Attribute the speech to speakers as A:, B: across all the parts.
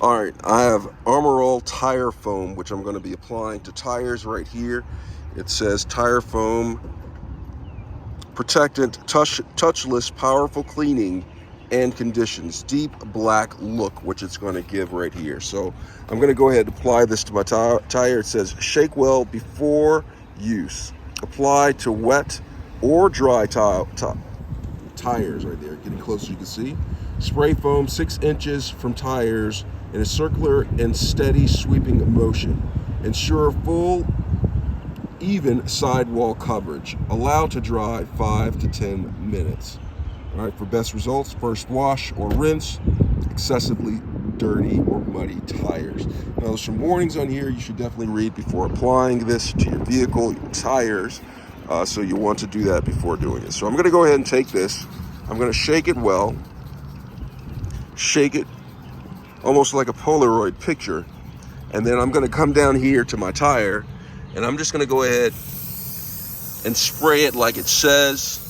A: All right, I have ArmorAll tire foam, which I'm going to be applying to tires right here. It says tire foam, protectant, touchless, powerful cleaning and conditions, deep black look, which it's going to give right here. So I'm going to go ahead and apply this to my tire. It says shake well before use. Apply to wet or dry tires right there. Getting closer, you can see. Spray foam 6 inches from tires in a circular and steady sweeping motion. Ensure full, even sidewall coverage. Allow to dry 5 to 10 minutes. All right, for best results, first wash or rinse excessively dirty or muddy tires. Now, there's some warnings on here you should definitely read before applying this to your vehicle, your tires. So you want to do that before doing it. So I'm going to go ahead and take this. I'm going to shake it well. Shake it almost like a Polaroid picture. And then I'm going to come down here to my tire, and I'm just going to go ahead and spray it like it says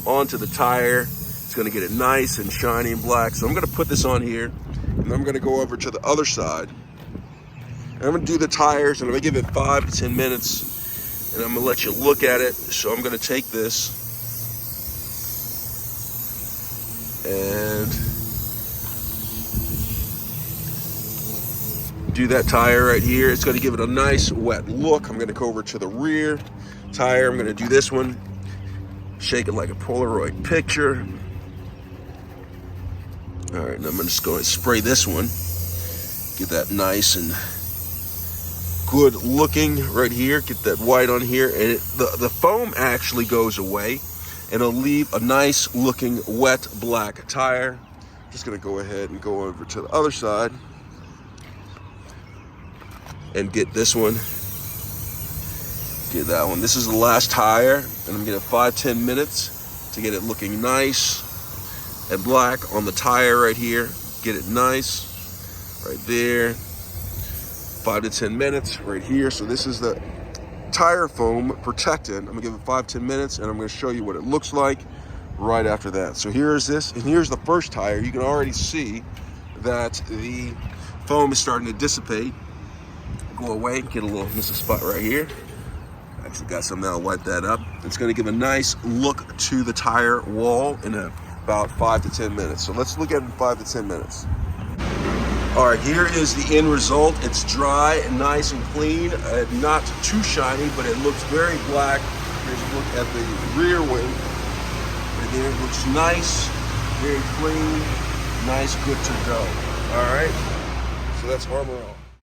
A: onto the tire. It's going to get it nice and shiny and black. So I'm going to put this on here, and I'm going to go over to the other side. And I'm going to do the tires, and I'm going to give it 5 to 10 minutes, and I'm going to let you look at it. So I'm going to take this and do that tire right here. It's going to give it a nice wet look. I'm going to go over to the rear tire. I'm going to do this one. Shake it like a Polaroid picture. All right, and I'm going to just go and spray this one. Get that nice and good looking right here. Get that white on here. And the foam actually goes away, and it'll leave a nice looking wet black tire. Just going to go ahead and go over to the other side and get this one. Get that one. This is the last tire, and I'm gonna 5-10 minutes to get it looking nice and black on the tire right here. Get it nice right there. 5 to 10 minutes right here. So this is the tire foam protectant. I'm gonna give it 5-10 minutes, and I'm gonna show you what it looks like right after that. So here's this, and here's the first tire. You can already see that the foam is starting to dissipate, go away. Get a little missing spot right here. Actually got some now. Wipe that up. It's going to give a nice look to the tire wall in about 5 to 10 minutes. So let's look at it in 5 to 10 minutes. All right, here is the end result. It's dry and nice and clean, not too shiny, but it looks very black. Here's a look at the rear wing. And there, it looks nice, very clean, nice, good to go. All right, so that's ArmorAll.